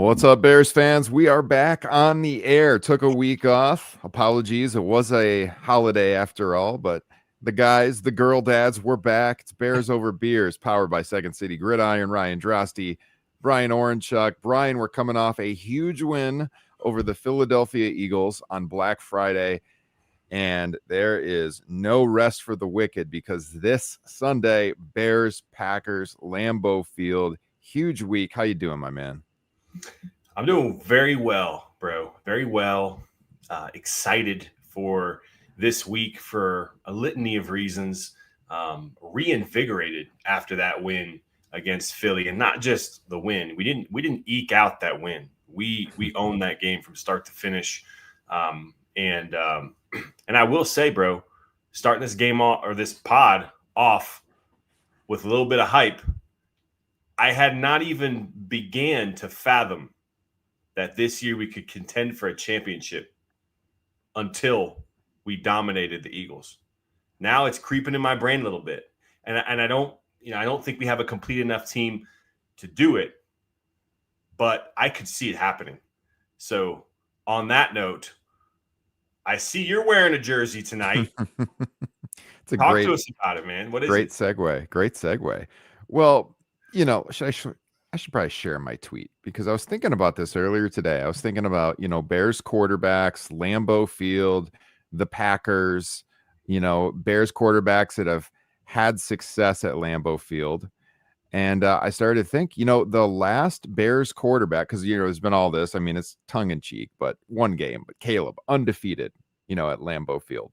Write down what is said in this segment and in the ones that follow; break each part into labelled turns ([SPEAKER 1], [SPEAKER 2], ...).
[SPEAKER 1] What's up, Bears fans? We are back on the air. Took a week off. Apologies. It was a holiday after all, but the guys, the girl dads, we're back. It's Bears Over Beers, powered by Second City Gridiron, Ryan Drosty, Brian Orenchuk. Brian, we're coming off a huge win over the Philadelphia Eagles on Black Friday, and there is no rest for the wicked because this Sunday, Bears, Packers, Lambeau Field. Huge week. How you doing, my man?
[SPEAKER 2] I'm doing very well, bro. Very well. Excited for this week for a litany of reasons. Reinvigorated after that win against Philly, and not just the win. We didn't eke out that win. We owned that game from start to finish. And I will say, bro, starting this game off or this pod off with a little bit of hype, I had not even began to fathom that this year we could contend for a championship until we dominated the Eagles. Now it's creeping in my brain a little bit. And I don't think we have a complete enough team to do it, but I could see it happening. So on that note, I see you're wearing a jersey tonight. Talk to us about it, man. What is
[SPEAKER 1] great
[SPEAKER 2] it?
[SPEAKER 1] segue. Great segue. Well, I should probably share my tweet because I was thinking about this earlier today. I was thinking about, Bears quarterbacks, Lambeau Field, the Packers, Bears quarterbacks that have had success at Lambeau Field. And I started to think, the last Bears quarterback, because, there's been all this. I mean, it's tongue in cheek, but one game, but Caleb undefeated, at Lambeau Field.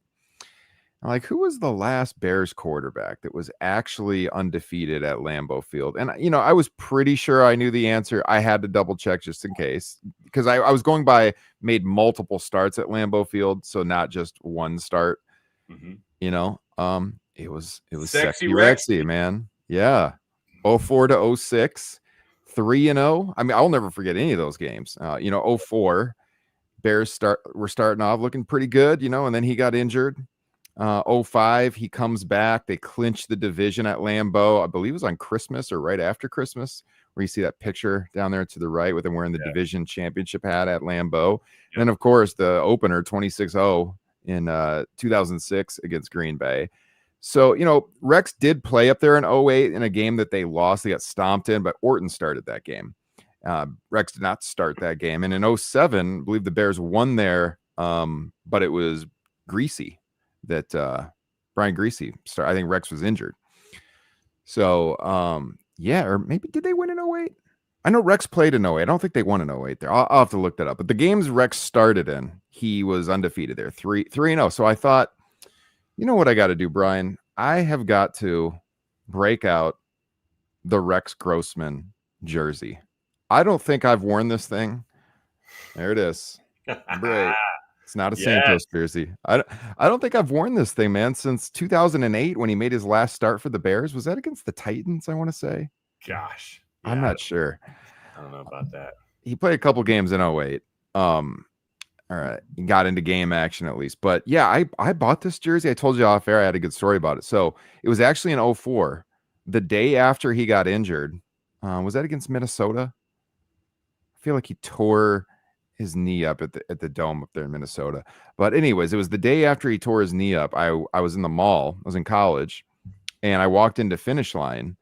[SPEAKER 1] Like, who was the last Bears quarterback that was actually undefeated at Lambeau Field? And, I was pretty sure I knew the answer. I had to double check just in case, because I was going by made multiple starts at Lambeau Field. So not just one start,
[SPEAKER 2] Mm-hmm.
[SPEAKER 1] it was
[SPEAKER 2] Sexy
[SPEAKER 1] Sexy Rexy, man. Yeah. 04 to 06, 3-0. I mean, I'll never forget any of those games. 04, Bears were starting off looking pretty good, and then he got injured. 05, he comes back. They clinched the division at Lambeau. I believe it was on Christmas or right after Christmas, where you see that picture down there to the right with him wearing the division championship hat at Lambeau. And then, of course, the opener 26-0 in 2006 against Green Bay. So, Rex did play up there in 08 in a game that they lost. They got stomped in, but Orton started that game. Rex did not start that game. And in 07, I believe the Bears won there, but it was Greasy that Brian Greasy started. I think Rex was injured. So, or maybe did they win in 08? I know Rex played in 08. I don't think they won in 08 there. I'll have to look that up. But the games Rex started in, he was undefeated there, 3-0. So I thought, you know what I got to do, Brian? I have got to break out the Rex Grossman jersey. I don't think I've worn this thing. There it is. Number 8. It's not a Santos jersey. I don't think I've worn this thing, man, since 2008 when he made his last start for the Bears. Was that against the Titans, I want to say?
[SPEAKER 2] Gosh.
[SPEAKER 1] Yeah, I'm not sure.
[SPEAKER 2] I don't know about that.
[SPEAKER 1] He played a couple games in 08. All right. He got into game action at least. But yeah, I bought this jersey. I told you off air I had a good story about it. So it was actually in 04, the day after he got injured. Was that against Minnesota? I feel like he tore his knee up at the dome up there in Minnesota. But anyways, it was the day after he tore his knee up. I was in the mall. I was in college, and I walked into Finish Line,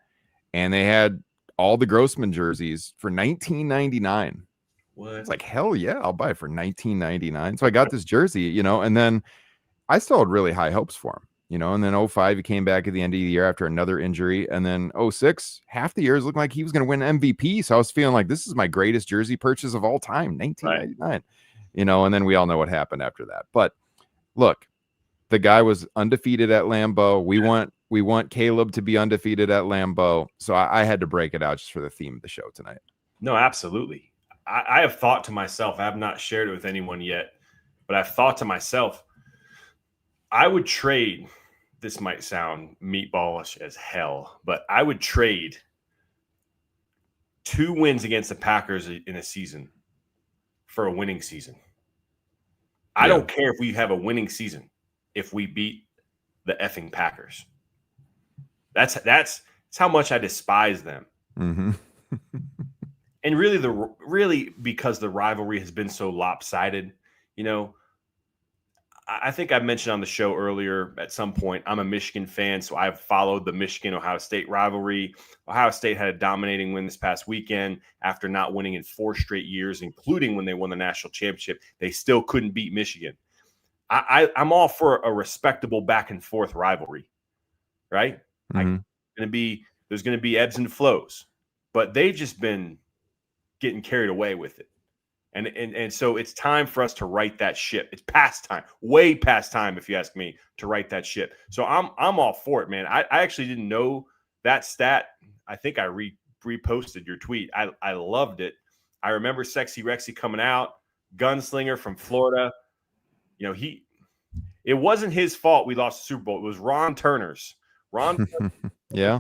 [SPEAKER 1] and they had all the Grossman jerseys for $19.99.
[SPEAKER 2] What?
[SPEAKER 1] It's like, hell yeah, I'll buy it for $19.99. So I got this jersey, and then I still had really high hopes for him. And then 05, he came back at the end of the year after another injury. And then 06, half the years looked like he was going to win MVP. So I was feeling like this is my greatest jersey purchase of all time, $19.99. Right. And then we all know what happened after that. But look, the guy was undefeated at Lambeau. We want Caleb to be undefeated at Lambeau. So I had to break it out just for the theme of the show tonight.
[SPEAKER 2] No, absolutely. I have thought to myself, I have not shared it with anyone yet, but I've thought to myself, I would trade. This might sound meatballish as hell, but I would trade 2 wins against the Packers in a season for a winning season. I don't care if we have a winning season if we beat the effing Packers. That's how much I despise them.
[SPEAKER 1] Mm-hmm.
[SPEAKER 2] and really because the rivalry has been so lopsided, you know, I think I mentioned on the show earlier at some point, I'm a Michigan fan, so I've followed the Michigan-Ohio State rivalry. Ohio State had a dominating win this past weekend after not winning in 4 straight years, including when they won the national championship. They still couldn't beat Michigan. I'm all for a respectable back and forth rivalry, right?
[SPEAKER 1] Mm-hmm.
[SPEAKER 2] There's going to be ebbs and flows, but they've just been getting carried away with it. And so it's time for us to right that ship. It's past time, way past time, if you ask me, to right that ship. So I'm all for it, man. I actually didn't know that stat. I think I reposted your tweet. I loved it. I remember Sexy Rexy coming out, gunslinger from Florida. You know, it wasn't his fault we lost the Super Bowl. It was Ron Turner's. Ron
[SPEAKER 1] Yeah.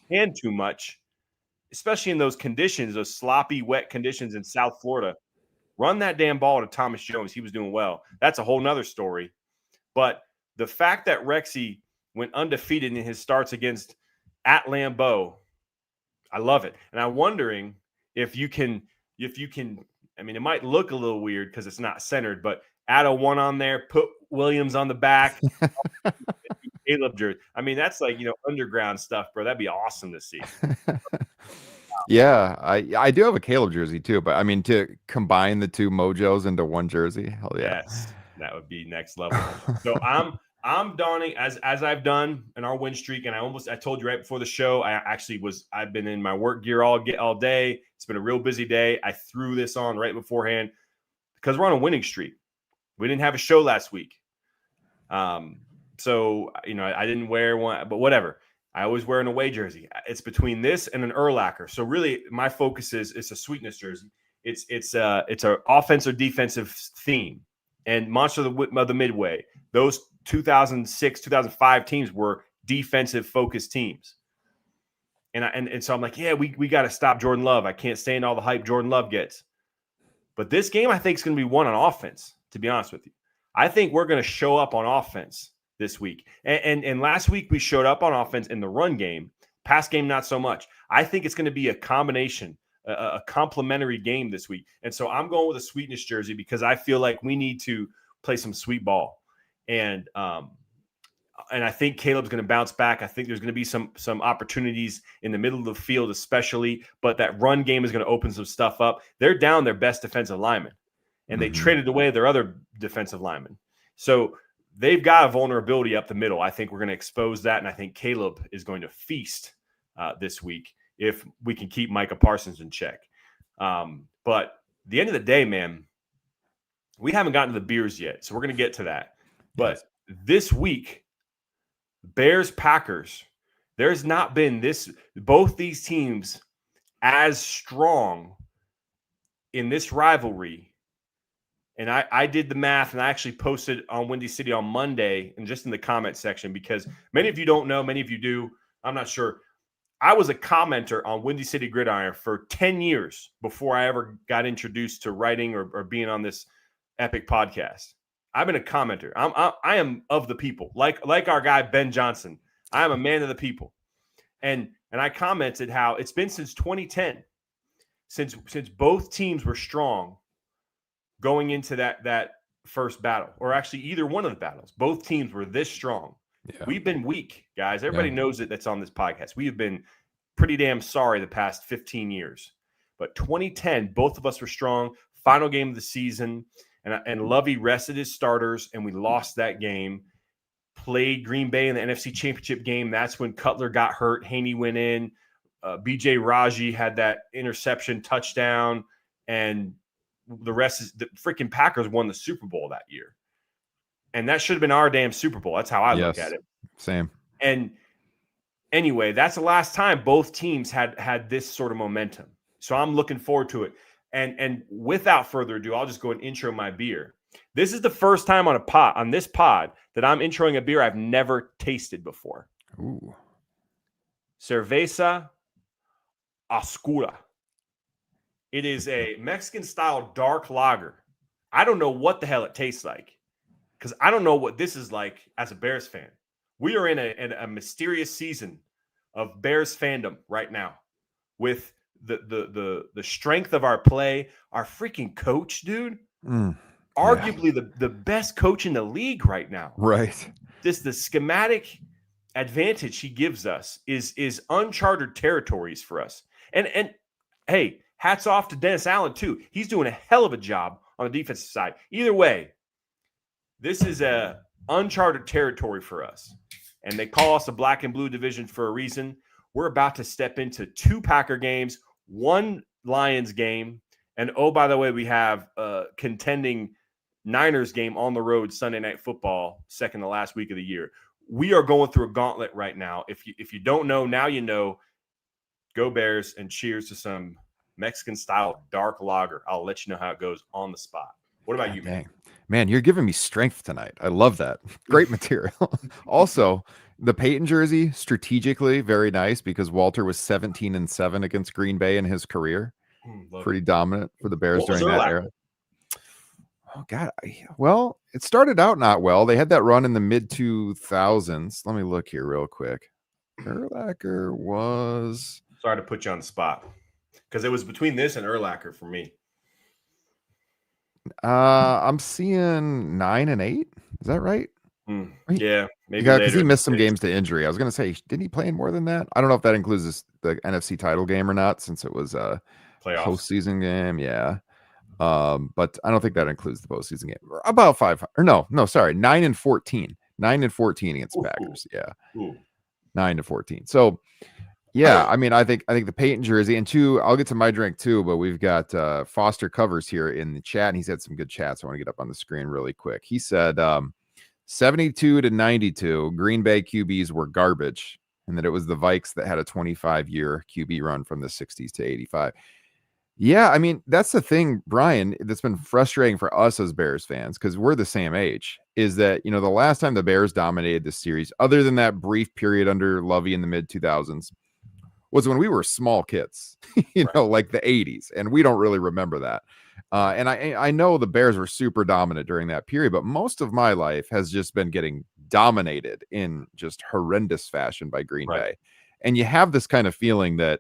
[SPEAKER 2] hand too much, especially in those conditions, those sloppy, wet conditions in South Florida. Run that damn ball to Thomas Jones. He was doing well. That's a whole nother story. But the fact that Rexy went undefeated in his starts at Lambeau, I love it. And I'm wondering if you can, I mean, it might look a little weird because it's not centered, but add a 1 on there, put Williams on the back, Caleb jersey. I mean, that's like, underground stuff, bro. That'd be awesome to see.
[SPEAKER 1] Yeah, I do have a Caleb jersey too, but I mean, to combine the 2 mojos into 1 jersey, hell yeah.
[SPEAKER 2] Yes, that would be next level. So I'm donning as I've done in our win streak, and I told you right before the show, I've been in my work gear all day. It's been a real busy day. I threw this on right beforehand because we're on a winning streak. We didn't have a show last week, so I didn't wear one, but whatever. I always wear an away jersey. It's between this and an Urlacher. So really, my focus is it's a sweetness jersey. It's an offense or defensive theme. And Monster of the Midway, those 2006, 2005 teams were defensive focused teams. And so I'm like, yeah, we got to stop Jordan Love. I can't stand all the hype Jordan Love gets. But this game, I think, is going to be won on offense, to be honest with you. I think we're going to show up on offense this week. And last week we showed up on offense in the run game. Pass game, not so much. I think it's going to be a combination, a complementary game this week. And so I'm going with a sweetness jersey because I feel like we need to play some sweet ball. And I think Caleb's going to bounce back. I think there's going to be some opportunities in the middle of the field especially, but that run game is going to open some stuff up. They're down their best defensive lineman, and they traded away their other defensive lineman. So they've got a vulnerability up the middle. I think we're going to expose that, and I think Caleb is going to feast this week if we can keep Micah Parsons in check. But at the end of the day, man, we haven't gotten to the beers yet, so we're going to get to that. But this week, Bears-Packers, there's not been both these teams as strong in this rivalry. And I did the math, and I actually posted on Windy City on Monday and just in the comment section because many of you don't know, many of you do. I'm not sure. I was a commenter on Windy City Gridiron for 10 years before I ever got introduced to writing or being on this epic podcast. I've been a commenter. I am of the people, like our guy Ben Johnson. I am a man of the people, and I commented how it's been since 2010, since both teams were strong going into that first battle, or actually either one of the battles. Both teams were this strong. Yeah. We've been weak, guys. Everybody knows it that's on this podcast. We have been pretty damn sorry the past 15 years. But 2010, both of us were strong. Final game of the season, and Lovey rested his starters, and we lost that game. Played Green Bay in the NFC Championship game. That's when Cutler got hurt. Haney went in. B.J. Raji had that interception touchdown, and the rest is the freaking Packers won the Super Bowl that year. And that should have been our damn Super Bowl. That's how I look at it.
[SPEAKER 1] Same.
[SPEAKER 2] And anyway, that's the last time both teams had this sort of momentum. So I'm looking forward to it. And without further ado, I'll just go and intro my beer. This is the first time on this pod that I'm introing a beer I've never tasted before.
[SPEAKER 1] Ooh.
[SPEAKER 2] Cerveza Oscura. It is a Mexican-style dark lager. I don't know what the hell it tastes like because I don't know what this is like as a Bears fan. We are in a mysterious season of Bears fandom right now with the strength of our play, our freaking coach, dude,
[SPEAKER 1] Yeah.
[SPEAKER 2] arguably the best coach in the league right now.
[SPEAKER 1] Right.
[SPEAKER 2] The schematic advantage he gives us is uncharted territories for us. And hey, hats off to Dennis Allen too. He's doing a hell of a job on the defensive side. Either way, this is a uncharted territory for us. And they call us a black and blue division for a reason. We're about to step into 2 Packer games, 1 Lions game, and oh, by the way, we have a contending Niners game on the road Sunday Night Football, second to last week of the year. We are going through a gauntlet right now. If you don't know, now you know. Go Bears, and cheers to some Mexican-style dark lager. I'll let you know how it goes on the spot. What about you, man?
[SPEAKER 1] Man, you're giving me strength tonight. I love that. Great material. Also, the Peyton jersey, strategically very nice because Walter was 17-7 against Green Bay in his career. Pretty dominant for the Bears during that era. Oh, God. Well, it started out not well. They had that run in the mid-2000s. Let me look here real quick. Urlacher was...
[SPEAKER 2] Sorry to put you on the spot because it was between this and Urlacher for me.
[SPEAKER 1] I'm seeing 9-8. Is that right?
[SPEAKER 2] Yeah, maybe
[SPEAKER 1] because he missed some games to injury. I was going to say, didn't he play in more than that? I don't know if that includes the NFC title game or not, since it was a postseason game. Yeah, but I don't think that includes the postseason game. About 500. Or no, sorry, 9-14. 9-14 against the Packers. Yeah, 9-14. So. Yeah, I mean, I think the Peyton jersey, and 2, I'll get to my drink too, but we've got Foster Covers here in the chat, and he's had some good chats. I want to get up on the screen really quick. He said 72-92, Green Bay QBs were garbage, and that it was the Vikes that had a 25-year QB run from the 60s to 85. Yeah, I mean, that's the thing, Brian, that's been frustrating for us as Bears fans, because we're the same age, is that, the last time the Bears dominated this series, other than that brief period under Lovey in the mid-2000s, was when we were small kids, like the 80s. And we don't really remember that. And I know the Bears were super dominant during that period, but most of my life has just been getting dominated in just horrendous fashion by Green Bay. And you have this kind of feeling that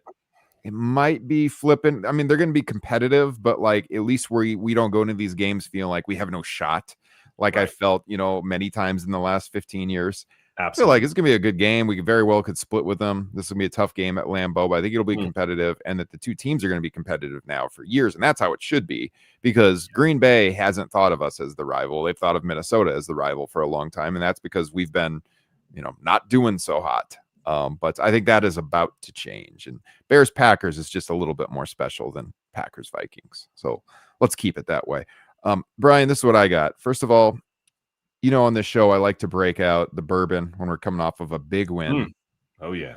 [SPEAKER 1] it might be flipping. I mean, they're going to be competitive, but like, at least we don't go into these games feeling like we have no shot. Like I felt, many times in the last 15 years. Absolutely. I feel like it's going to be a good game. We very well could split with them. This will be a tough game at Lambeau, but I think it'll be competitive, and that the 2 teams are going to be competitive now for years. And that's how it should be, because Green Bay hasn't thought of us as the rival. They've thought of Minnesota as the rival for a long time. And that's because we've been, not doing so hot. But I think that is about to change, and Bears Packers is just a little bit more special than Packers Vikings. So let's keep it that way. Brian, this is what I got. First of all, on this show, I like to break out the bourbon when we're coming off of a big win.
[SPEAKER 2] Oh, yeah.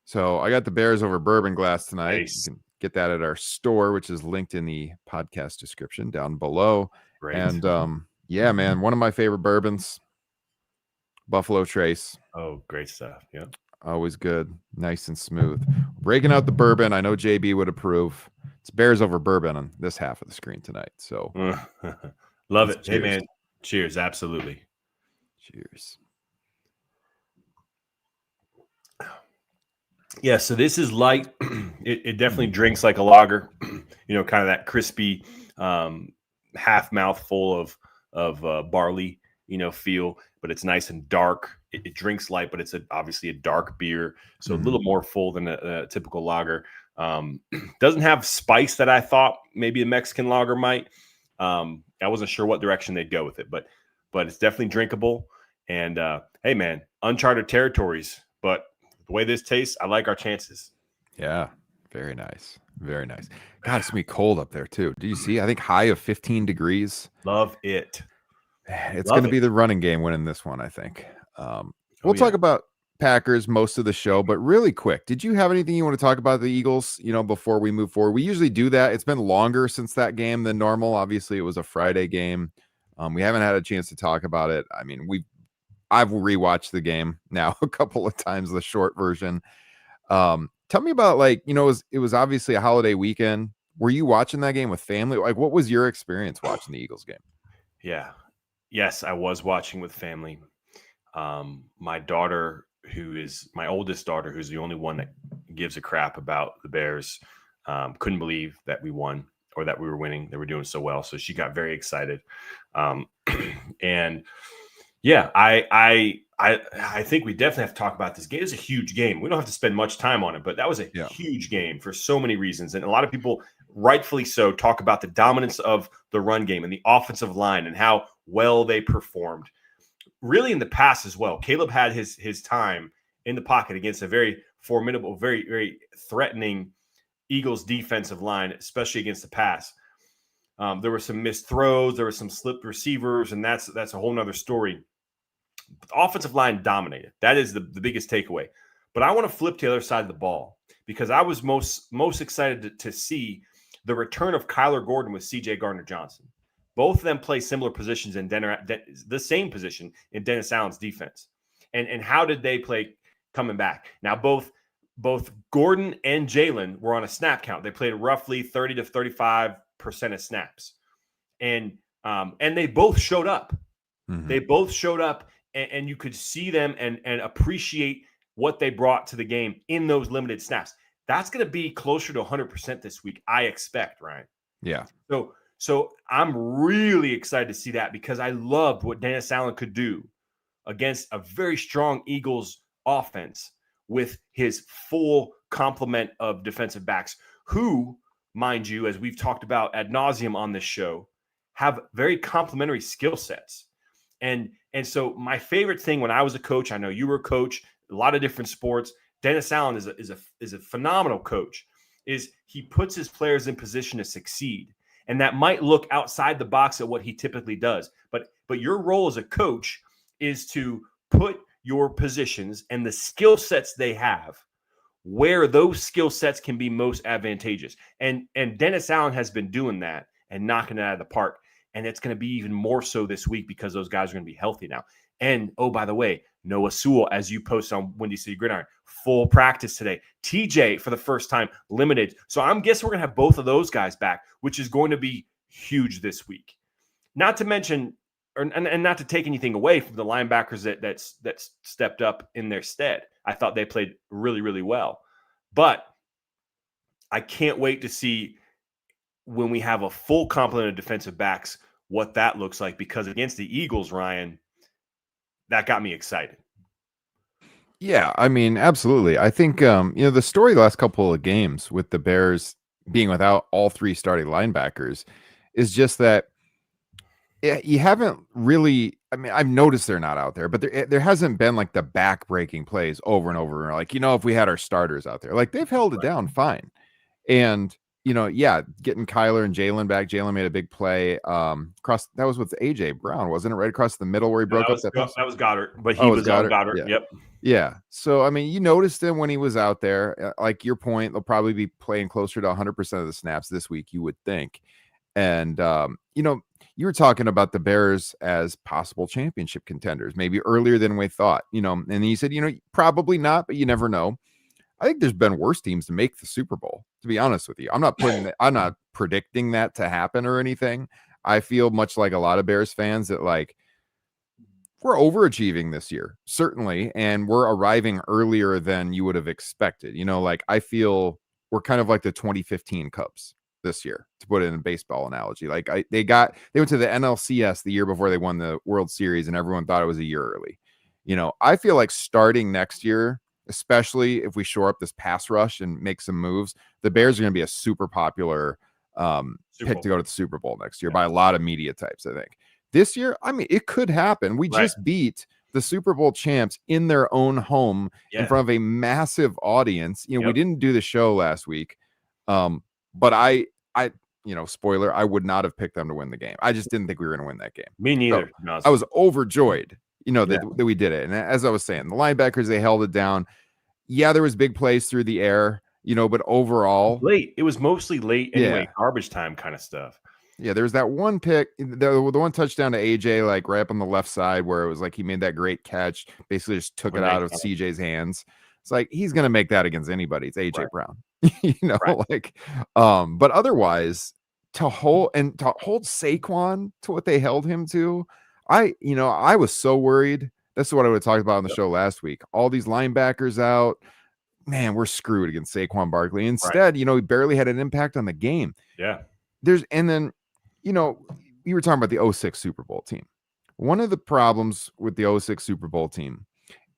[SPEAKER 1] So I got the Bears over bourbon glass tonight.
[SPEAKER 2] Nice.
[SPEAKER 1] You can get that at our store, which is linked in the podcast description down below.
[SPEAKER 2] Great.
[SPEAKER 1] And yeah, man, one of my favorite bourbons, Buffalo Trace.
[SPEAKER 2] Oh, great stuff. Yeah.
[SPEAKER 1] Always good. Nice and smooth. Breaking out the bourbon. I know JB would approve. It's Bears over bourbon on this half of the screen tonight. So
[SPEAKER 2] love it. Cheers. Hey, man. Cheers. Absolutely.
[SPEAKER 1] Cheers.
[SPEAKER 2] Yeah, so this is light. It definitely drinks like a lager. Kind of that crispy, half mouthful of barley, feel. But it's nice and dark. It drinks light, but it's obviously a dark beer, so a little more full than a typical lager. Doesn't have spice that I thought maybe a Mexican lager might. I wasn't sure what direction they'd go with it, but it's definitely drinkable. And hey, man, uncharted territories. But the way this tastes, I like our chances.
[SPEAKER 1] Yeah, very nice. Very nice. God, it's going to be cold up there, too. Do you see? I think high of 15 degrees.
[SPEAKER 2] Love it.
[SPEAKER 1] It's going to be the running game winning this one, I think. We'll talk about Packers most of the show, but really quick, did you have anything you want to talk about the Eagles, before we move forward? We usually do that. It's been longer since that game than normal. Obviously, it was a Friday game. We haven't had a chance to talk about it. I mean, I've rewatched the game now a couple of times, the short version. Tell me about, it was obviously a holiday weekend. Were you watching that game with family? Like, what was your experience watching the Eagles game?
[SPEAKER 2] Yeah. Yes, I was watching with family. My daughter, my oldest daughter, who's the only one that gives a crap about the Bears, couldn't believe that we won or that we were winning. They were doing so well. So she got very excited. And yeah, I think we definitely have to talk about this game. It's a huge game. We don't have to spend much time on it, but that was a huge game for so many reasons. And a lot of people, rightfully so, talk about the dominance of the run game and the offensive line and how well they performed. Really in the past as well. Caleb had his time in the pocket against a very formidable, very, very threatening Eagles defensive line, especially against the pass. There were some missed throws, there were some slipped receivers, and that's a whole nother story. But the offensive line dominated. That is the biggest takeaway. But I want to flip to the other side of the ball because I was most excited to see the return of Kyler Gordon with C.J. Gardner-Johnson. Both of them play similar positions in the same position in Dennis Allen's defense. And how did they play coming back? Now, both Gordon and Jalen were on a snap count. They played roughly 30 to 35% of snaps. And they both showed up. Mm-hmm. They both showed up, and you could see them and appreciate what they brought to the game in those limited snaps. That's going to be closer to 100% this week, I expect, Ryan.
[SPEAKER 1] Yeah.
[SPEAKER 2] So I'm really excited to see that because I loved what Dennis Allen could do against a very strong Eagles offense with his full complement of defensive backs who, mind you, as we've talked about ad nauseum on this show, have very complementary skill sets. And so my favorite thing when I was a coach, I know you were a coach, a lot of different sports. Dennis Allen is a phenomenal coach. Is he puts his players in position to succeed, and that might look outside the box at what he typically does. But your role as a coach is to put your positions and the skill sets they have where those skill sets can be most advantageous. And Dennis Allen has been doing that and knocking it out of the park. And it's going to be even more so this week because those guys are going to be healthy now. And, oh, by the way, Noah Sewell, as you posted on Windy City Gridiron, full practice today. TJ, for the first time, limited. So I'm guessing we're going to have both of those guys back, which is going to be huge this week. Not to mention, and not to take anything away from the linebackers that stepped up in their stead. I thought they played really, really well. But I can't wait to see when we have a full complement of defensive backs what that looks like, because against the Eagles, Ryan, that got me excited.
[SPEAKER 1] Yeah, I mean, absolutely. I think, the story the last couple of games with the Bears being without all three starting linebackers is just that you haven't really, I mean, I've noticed they're not out there, but there hasn't been like the back-breaking plays over and over. Like, if we had our starters out there, like they've held it down fine. And, getting Kyler and Jalen back. Jalen made a big play across. That was with AJ Brown, wasn't it? Right across the middle where he broke up that pass?
[SPEAKER 2] That was Goddard, but he was on Goddard.
[SPEAKER 1] Yeah.
[SPEAKER 2] Yep.
[SPEAKER 1] Yeah. So, I mean, you noticed him when he was out there. Like your point, they'll probably be playing closer to 100% of the snaps this week, you would think. And, you were talking about the Bears as possible championship contenders, maybe earlier than we thought, and you said, probably not, but you never know. I think there's been worse teams to make the Super Bowl, to be honest with you. I'm not predicting that to happen or anything. I feel much like a lot of Bears fans that like we're overachieving this year, certainly, and we're arriving earlier than you would have expected. Like I feel we're kind of like the 2015 Cubs this year, to put it in a baseball analogy. Like they went to the NLCS the year before they won the World Series, and everyone thought it was a year early. I feel like starting next year, especially if we shore up this pass rush and make some moves, the Bears are going to be a super popular pick to go to the Super Bowl next year by a lot of media types, I think. This year, I mean, it could happen. We just beat the Super Bowl champs in their own home in front of a massive audience. We didn't do the show last week, but I spoiler, I would not have picked them to win the game. I just didn't think we were going to win that game.
[SPEAKER 2] Me neither.
[SPEAKER 1] So I was overjoyed, that we did it. And as I was saying, the linebackers, they held it down. Yeah, there was big plays through the air, but overall
[SPEAKER 2] late. It was mostly late anyway, garbage time kind of stuff.
[SPEAKER 1] Yeah, there was that one pick, the one touchdown to AJ, like right up on the left side, where it was like he made that great catch, basically just took it out of CJ's hands. It's like he's gonna make that against anybody. It's AJ Brown, but otherwise, to hold Saquon to what they held him to, I was so worried. That's what I would have talked about on the show last week. All these linebackers out, man, we're screwed against Saquon Barkley. Instead,
[SPEAKER 2] Right.
[SPEAKER 1] he barely had an impact on the game.
[SPEAKER 2] Yeah.
[SPEAKER 1] And then, you were talking about the 06 Super Bowl team. One of the problems with the 06 Super Bowl team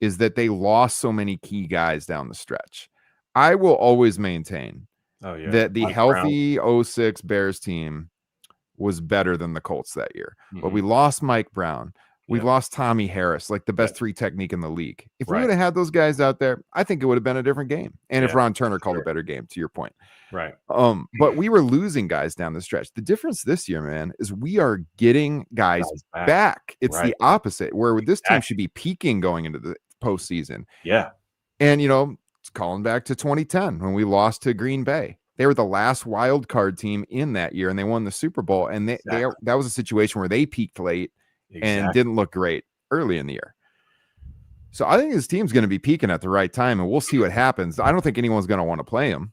[SPEAKER 1] is that they lost so many key guys down the stretch. I will always maintain that the
[SPEAKER 2] Mike Brown.
[SPEAKER 1] healthy 06 Bears team was better than the Colts that year. But we
[SPEAKER 2] Mhm.
[SPEAKER 1] lost Mike Brown. We've
[SPEAKER 2] Yep.
[SPEAKER 1] lost Tommy Harris, like the best
[SPEAKER 2] Yep.
[SPEAKER 1] 3 technique in the league. If we
[SPEAKER 2] Right.
[SPEAKER 1] would have had those guys out there, I think it would have been a different game. And if
[SPEAKER 2] Yeah,
[SPEAKER 1] Ron Turner
[SPEAKER 2] for
[SPEAKER 1] called a
[SPEAKER 2] sure.
[SPEAKER 1] better game, to your point.
[SPEAKER 2] Right.
[SPEAKER 1] But we were losing guys down the stretch. The difference this year, man, is we are getting guys back. It's the opposite, where this team should be peaking going into the postseason.
[SPEAKER 2] Yeah.
[SPEAKER 1] And, it's calling back to 2010 when we lost to Green Bay. They were the last wild card team in that year, and they won the Super Bowl. And that was a situation where they peaked late and didn't look great early in the year. So I think this team's going to be peaking at the right time, and we'll see what happens. I don't think anyone's going to want to play them.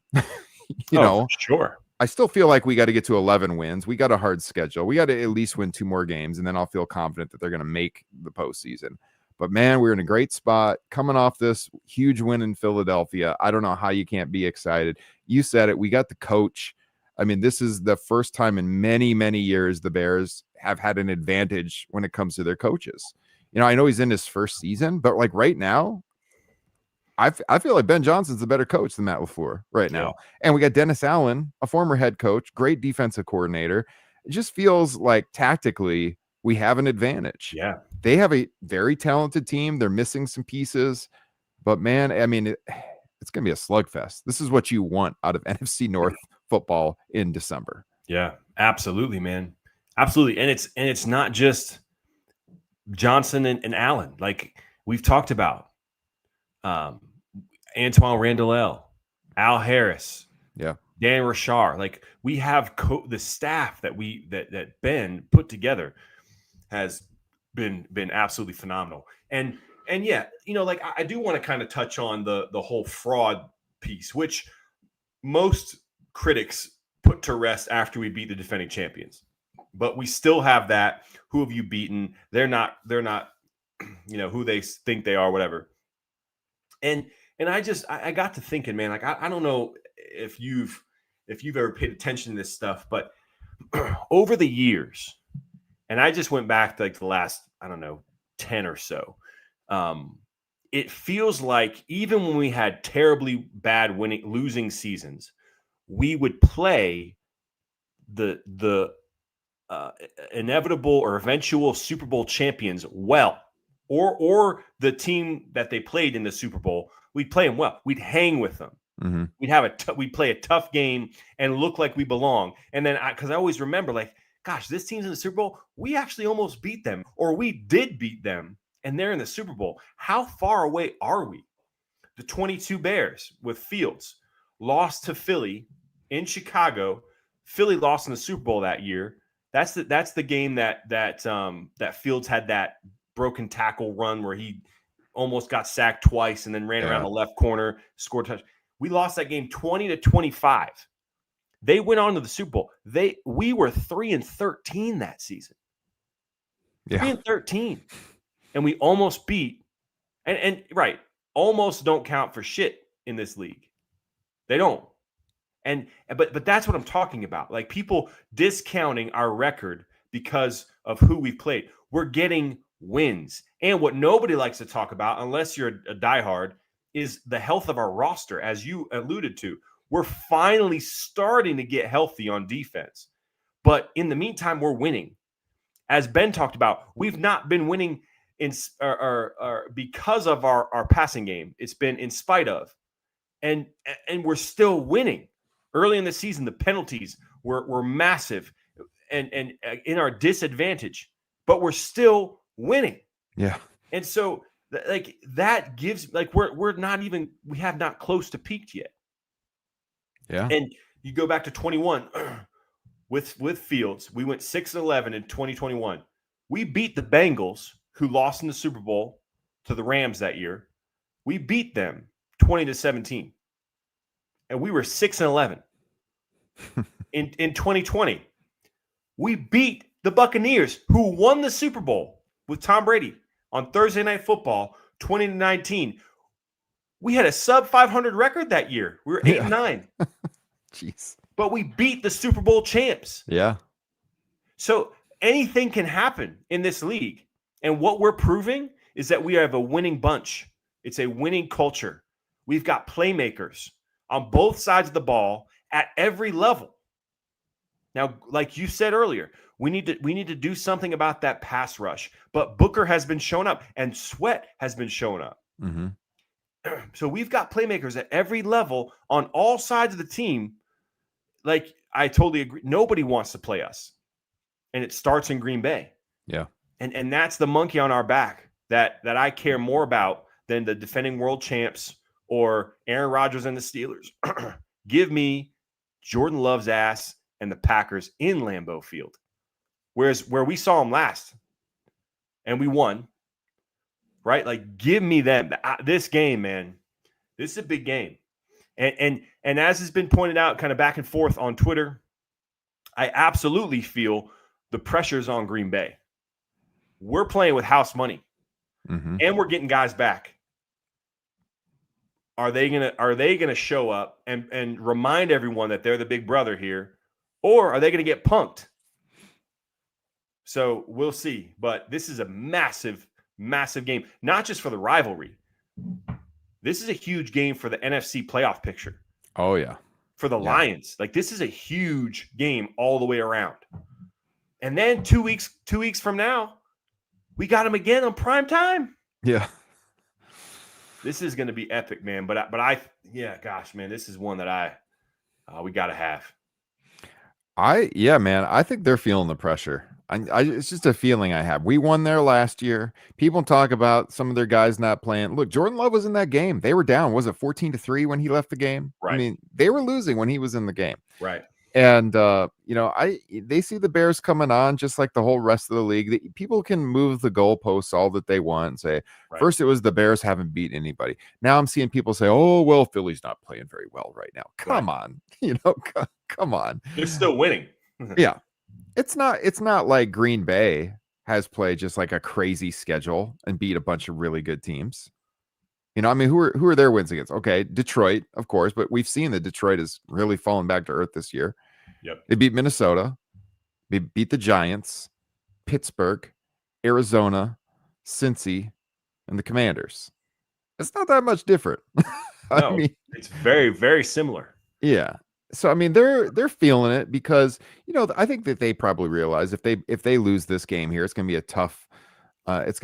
[SPEAKER 2] For sure.
[SPEAKER 1] I still feel like we got to get to 11 wins. We got a hard schedule. We got to at least win 2 more games, and then I'll feel confident that they're going to make the postseason. But, man, we're in a great spot coming off this huge win in Philadelphia. I don't know how you can't be excited. You said it. We got the coach. I mean, this is the first time in many, many years the Bears have had an advantage when it comes to their coaches. I know he's in his first season, but, like, right now, I feel like Ben Johnson's a better coach than Matt LaFleur right now. And we got Dennis Allen, a former head coach, great defensive coordinator. It just feels like tactically we have an advantage.
[SPEAKER 2] Yeah.
[SPEAKER 1] They have a very talented team. They're missing some pieces. But, man, I mean, it's going to be a slugfest. This is what you want out of NFC North football in December.
[SPEAKER 2] Yeah, absolutely, man. Absolutely. And it's not just Johnson and Allen. Like we've talked about. Antoine Randall, Al Harris, Dan Rashar. Like we have the staff that Ben put together has been absolutely phenomenal. And yeah, like I do want to kind of touch on the whole fraud piece, which most critics put to rest after we beat the defending champions. But we still have that. Who have you beaten? They're not who they think they are, whatever. And I got to thinking, man, like I don't know if you've ever paid attention to this stuff, but over the years, and I just went back to like the last, I don't know, 10 or so. It feels like even when we had terribly bad losing seasons, we would play the inevitable or eventual Super Bowl champions well, or the team that they played in the Super Bowl, we'd play them well. We'd hang with them.
[SPEAKER 1] Mm-hmm.
[SPEAKER 2] We'd play a tough game and look like we belong. And then because I always remember, like, gosh, this team's in the Super Bowl. We actually almost beat them, or we did beat them, and they're in the Super Bowl. How far away are we? The 22 Bears with Fields lost to Philly in Chicago. Philly lost in the Super Bowl that year. That's the game that Fields had that broken tackle run where he almost got sacked twice and then ran around the left corner, scored a touchdown. We lost that game 20-25. They went on to the Super Bowl. We were 3-13 that season. 3-13. And we almost beat. And right, almost don't count for shit in this league. They don't. But that's what I'm talking about. Like people discounting our record because of who we've played. We're getting wins. And what nobody likes to talk about, unless you're a diehard, is the health of our roster, as you alluded to. We're finally starting to get healthy on defense. But in the meantime, we're winning. As Ben talked about, we've not been winning because of our passing game. It's been in spite of. And we're still winning. Early in the season, the penalties were massive and in our disadvantage, but we're still winning.
[SPEAKER 1] Yeah.
[SPEAKER 2] And so like that gives like we have not close to peaked yet.
[SPEAKER 1] Yeah.
[SPEAKER 2] And you go back to 21 with Fields, we went 6-11 in 2021. We beat the Bengals, who lost in the Super Bowl to the Rams that year. We beat them 20-17. And we were 6-11. In 2020, we beat the Buccaneers, who won the Super Bowl with Tom Brady on Thursday Night Football 20-19. We had a sub 500 record that year. We were 8-9.
[SPEAKER 1] Jeez.
[SPEAKER 2] But we beat the Super Bowl champs.
[SPEAKER 1] Yeah.
[SPEAKER 2] So anything can happen in this league. And what we're proving is that we have a winning bunch. It's a winning culture. We've got playmakers on both sides of the ball at every level. Now, like you said earlier, we need to do something about that pass rush. But Booker has been showing up and Sweat has been showing up.
[SPEAKER 1] Mm-hmm.
[SPEAKER 2] So we've got playmakers at every level on all sides of the team. Like, I totally agree. Nobody wants to play us. And it starts in Green Bay.
[SPEAKER 1] Yeah.
[SPEAKER 2] And that's the monkey on our back that I care more about than the defending world champs or Aaron Rodgers and the Steelers. Give me Jordan Love's ass and the Packers in Lambeau Field. Whereas where we saw them last and we won, right? Like, give me them. This game, man, this is a big game. And as has been pointed out kind of back and forth on Twitter, I absolutely feel the pressure's on Green Bay. We're playing with house money, and we're getting guys back. Are they gonna show up and remind everyone that they're the big brother here, or are they gonna get punked? So we'll see. But this is a massive, massive game, not just for the rivalry. This is a huge game for the NFC playoff picture.
[SPEAKER 1] Oh yeah,
[SPEAKER 2] for the Lions. Like, this is a huge game all the way around. And then 2 weeks from now, we got them again on prime time.
[SPEAKER 1] Yeah.
[SPEAKER 2] This is going to be epic, man. But gosh, man, this is one that we got to have.
[SPEAKER 1] Man, I think they're feeling the pressure. It's just a feeling I have. We won there last year. People talk about some of their guys not playing. Look, Jordan Love was in that game. They were down. Was it 14-3 when he left the game?
[SPEAKER 2] Right.
[SPEAKER 1] I mean, they were losing when he was in the game.
[SPEAKER 2] Right.
[SPEAKER 1] And they see the Bears coming on just like the whole rest of the league. People can move the goalposts all that they want and say, first it was the Bears haven't beat anybody. Now I'm seeing people say, oh, well, Philly's not playing very well right now. Come on. Come on.
[SPEAKER 2] They're still winning.
[SPEAKER 1] Yeah. It's not like Green Bay has played just like a crazy schedule and beat a bunch of really good teams. I mean, who are their wins against? Okay, Detroit, of course, but we've seen that Detroit has really fallen back to earth this year.
[SPEAKER 2] Yep.
[SPEAKER 1] They beat Minnesota. They beat the Giants, Pittsburgh, Arizona, Cincy, and the Commanders. It's not that much different.
[SPEAKER 2] I mean, it's very, very similar.
[SPEAKER 1] Yeah. So I mean, they're feeling it because I think that they probably realize if they lose this game here, it's going to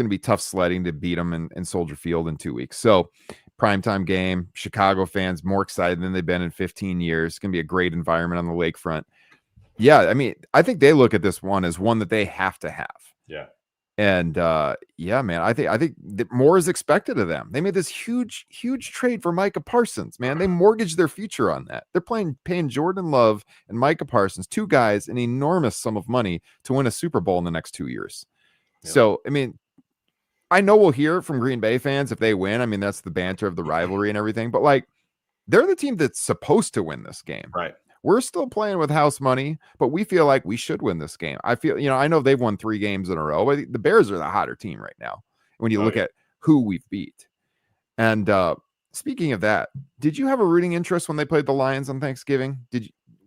[SPEAKER 1] be tough sledding to beat them in Soldier Field in 2 weeks. So primetime game, Chicago fans more excited than they've been in 15 years. It's going to be a great environment on the lakefront. Yeah, I mean, I think they look at this one as one that they have to have.
[SPEAKER 2] Yeah.
[SPEAKER 1] And man, I think that more is expected of them. They made this huge trade for Micah Parsons, man. They mortgaged their future on that. They're paying Jordan Love and Micah Parsons, two guys, an enormous sum of money to win a Super Bowl in the next 2 years. Yep. So, I mean, I know we'll hear from Green Bay fans if they win. I mean, that's the banter of the rivalry and everything. But, like, they're the team that's supposed to win this game.
[SPEAKER 2] Right.
[SPEAKER 1] We're still playing with house money, but we feel like we should win this game. I feel, I know they've won 3 games in a row, but the Bears are the hotter team right now when you look at who we've beat. And speaking of that, did you have a rooting interest when they played the Lions on Thanksgiving?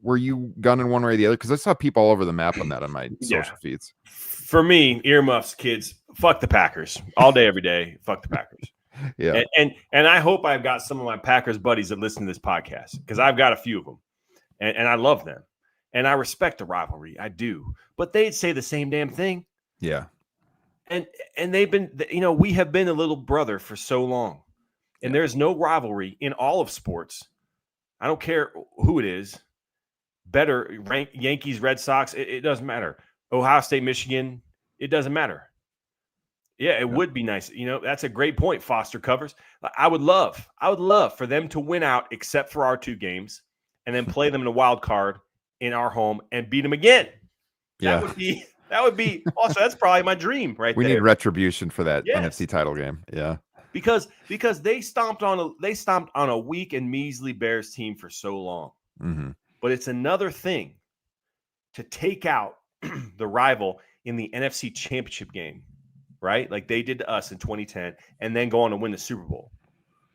[SPEAKER 1] Were you gunning one way or the other? Because I saw people all over the map on that on my social feeds.
[SPEAKER 2] For me, earmuffs, kids, fuck the Packers all day, every day. Fuck the Packers.
[SPEAKER 1] Yeah.
[SPEAKER 2] And I hope I've got some of my Packers buddies that listen to this podcast, because I've got a few of them. And I love them. And I respect the rivalry. I do. But they'd say the same damn thing.
[SPEAKER 1] Yeah.
[SPEAKER 2] And they've been, we have been a little brother for so long. And there's no rivalry in all of sports. I don't care who it is. Better rank Yankees, Red Sox. It doesn't matter. Ohio State, Michigan. It doesn't matter. Yeah, it would be nice. That's a great point. Foster covers. I would love for them to win out, except for our 2 games, and then play them in a wild card in our home and beat them again. That would be also, that's probably my dream right there.
[SPEAKER 1] We need retribution for that NFC title game. Yeah.
[SPEAKER 2] Because they stomped on a weak and measly Bears team for so long.
[SPEAKER 1] Mm-hmm.
[SPEAKER 2] But it's another thing to take out the rival in the NFC Championship game, right? Like they did to us in 2010, and then go on to win the Super Bowl.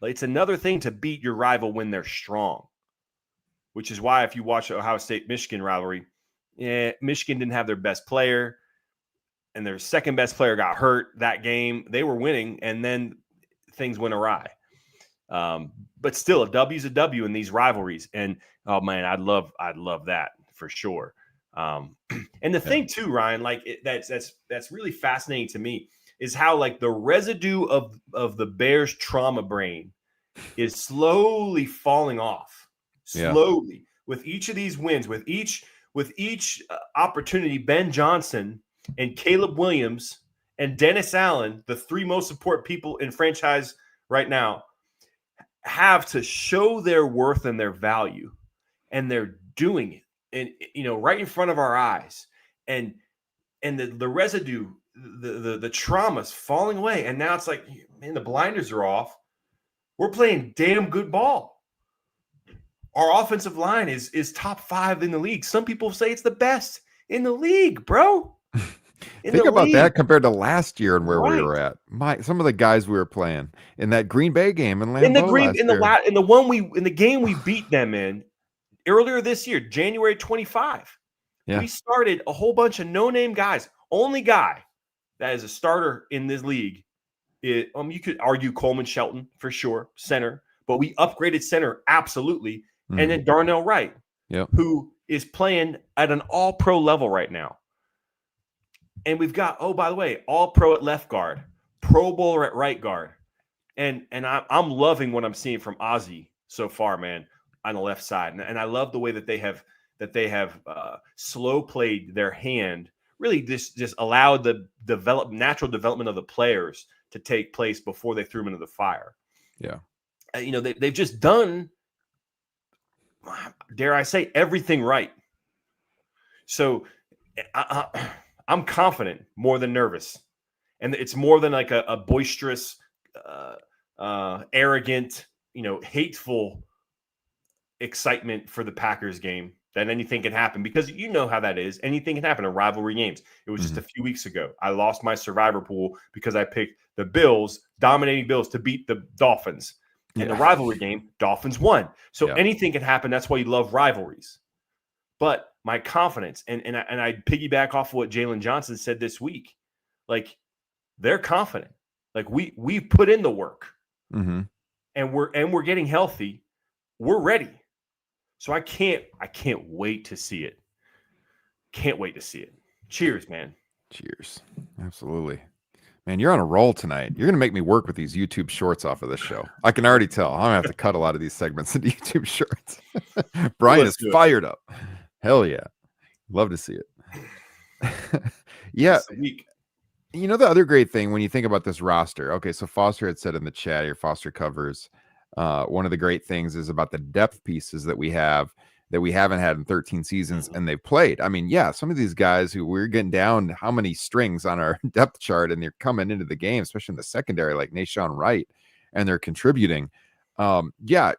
[SPEAKER 2] It's another thing to beat your rival when they're strong, which is why if you watch the Ohio State-Michigan rivalry, Michigan didn't have their best player, and their second best player got hurt that game. They were winning, and then things went awry. But still, a W is a W in these rivalries. And oh man, I'd love that for sure. And the thing too, Ryan, that's really fascinating to me is how like the residue of the Bears trauma brain is slowly falling off, slowly with each of these wins, with each opportunity. Ben Johnson and Caleb Williams and Dennis Allen, the three most important people in franchise right now, have to show their worth and their value, and they're doing it, and right in front of our eyes, and the residue, the trauma's falling away, and now it's like, man, the blinders are off. We're playing damn good ball. Our offensive line is top 5 in the league. Some people say it's the best in the league, bro.
[SPEAKER 1] Think about that compared to last year and where we were at. Some of the guys we were playing in that Green Bay game in Lambeau
[SPEAKER 2] in the game we beat them in earlier this year, January 25. We started a whole bunch of no-name guys. Only guy that is a starter in this league, you could argue Coleman Shelton for sure, center, but we upgraded center absolutely, and then Darnell Wright, who is playing at an all-pro level right now. And we've got, oh, by the way, all-pro at left guard, Pro Bowler at right guard. And I'm loving what I'm seeing from Ozzie so far, man, on the left side. And I love the way that they have slow played their hand, really just allowed the natural development of the players to take place before they threw them into the fire.
[SPEAKER 1] Yeah.
[SPEAKER 2] They've just done, dare I say, everything right. So I'm confident more than nervous. And it's more than like a boisterous, arrogant, hateful excitement for the Packers game that anything can happen, because you know how that is. Anything can happen in rivalry games. It was just a few weeks ago. I lost my survivor pool because I picked the dominating Bills, to beat the Dolphins. In the rivalry game, Dolphins won. So anything can happen. That's why you love rivalries. But my confidence, and I piggyback off of what Jalen Johnson said this week, like, they're confident. Like, we've put in the work, and we're getting healthy. We're ready. So I can't wait to see it. Can't wait to see it. Cheers, man.
[SPEAKER 1] Cheers. Absolutely. Man, you're on a roll tonight. You're going to make me work with these YouTube shorts off of this show. I can already tell. I'm going to have to cut a lot of these segments into YouTube shorts. Brian is fired up. Hell yeah. Love to see it. Yeah. The other great thing when you think about this roster, okay, so Foster had said in the chat here, Foster covers, one of the great things is about the depth pieces that we have that we haven't had in 13 seasons, and they've played. I mean, some of these guys who we're getting down how many strings on our depth chart, and they're coming into the game, especially in the secondary, like Nashawn Wright, and they're contributing.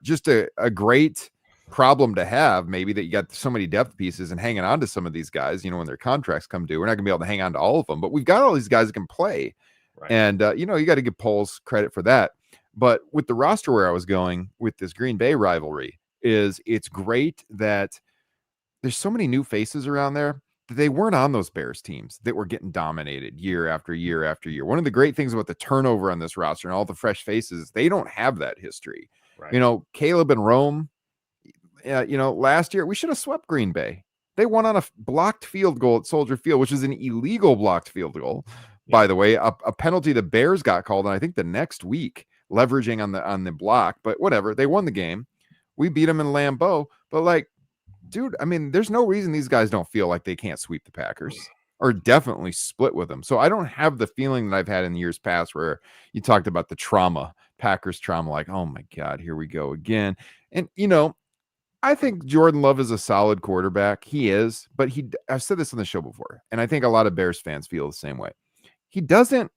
[SPEAKER 1] Just a great problem to have, maybe, that you got so many depth pieces and hanging on to some of these guys, when their contracts come due. We're not gonna be able to hang on to all of them, but we've got all these guys that can play. Right. And you got to give Poles credit for that. But with the roster where I was going with this Green Bay rivalry is it's great that there's so many new faces around there that they weren't on those Bears teams that were getting dominated year after year after year. One of the great things about the turnover on this roster and all the fresh faces, they don't have that history. Right. Caleb and Rome, last year we should have swept Green Bay. They won on a blocked field goal at Soldier Field, which is an illegal blocked field goal, by the way, a penalty the Bears got called, and I think the next week, leveraging on the block. But whatever, they won the game. We beat them in Lambeau. But like, dude, I mean, there's no reason these guys don't feel like they can't sweep the Packers, or definitely split with them. So I don't have the feeling that I've had in years past where you talked about the trauma, Packers trauma, like, oh my God, here we go again. And I think Jordan Love is a solid quarterback. He is, but I've said this on the show before, and I think a lot of Bears fans feel the same way. He doesn't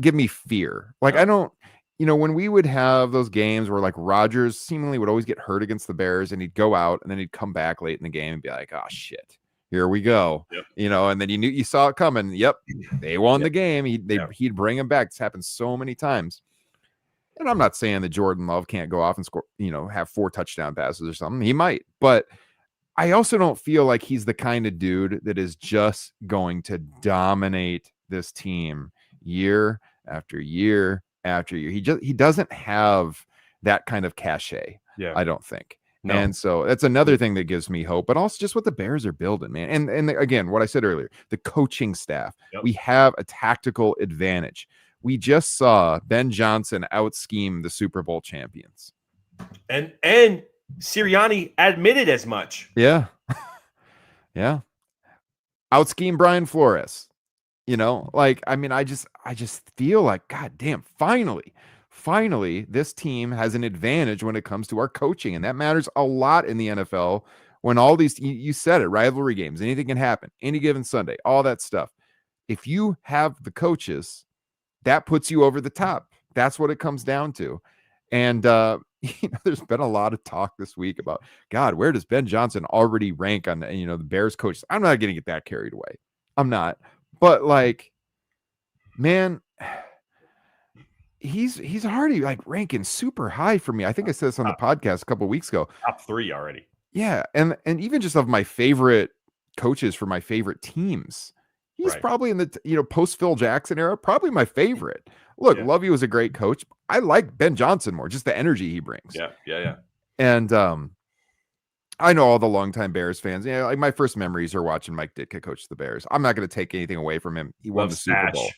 [SPEAKER 1] give me fear. Like, I don't, when we would have those games where like Rodgers seemingly would always get hurt against the Bears, and he'd go out and then he'd come back late in the game and be like, oh shit, here we go. Yep. And then you saw it coming. Yep. They won the game. He'd bring him back. It's happened so many times. And I'm not saying that Jordan Love can't go off and score, have 4 touchdown passes or something. He might, but I also don't feel like he's the kind of dude that is just going to dominate this team year after year after year. He doesn't have that kind of cachet.
[SPEAKER 2] Yeah.
[SPEAKER 1] I don't think.
[SPEAKER 2] No.
[SPEAKER 1] And so that's another thing that gives me hope, but also just what the Bears are building, man. And again, what I said earlier, the coaching staff, we have a tactical advantage. We just saw Ben Johnson out scheme the Super Bowl champions.
[SPEAKER 2] And Sirianni admitted as much.
[SPEAKER 1] Yeah. Yeah. Out scheme Brian Flores. I just feel like, God damn, finally, this team has an advantage when it comes to our coaching. And that matters a lot in the NFL when all these, you said it, rivalry games, anything can happen, any given Sunday, all that stuff. If you have the coaches, that puts you over the top. That's what it comes down to. And, there's been a lot of talk this week about, God, where does Ben Johnson already rank on, the Bears coaches? I'm not going to get that carried away. I'm not. But man, he's already ranking super high for me. I think I said this on the podcast a couple of weeks ago.
[SPEAKER 2] Top 3 already.
[SPEAKER 1] Yeah, and even just of my favorite coaches for my favorite teams, he's probably in the post Phil Jackson era, probably my favorite. Look, Lovey was a great coach. I like Ben Johnson more, just the energy he brings.
[SPEAKER 2] Yeah.
[SPEAKER 1] And I know all the longtime Bears fans. Yeah, my first memories are watching Mike Ditka coach the Bears. I'm not going to take anything away from him. He won the Super Bowl.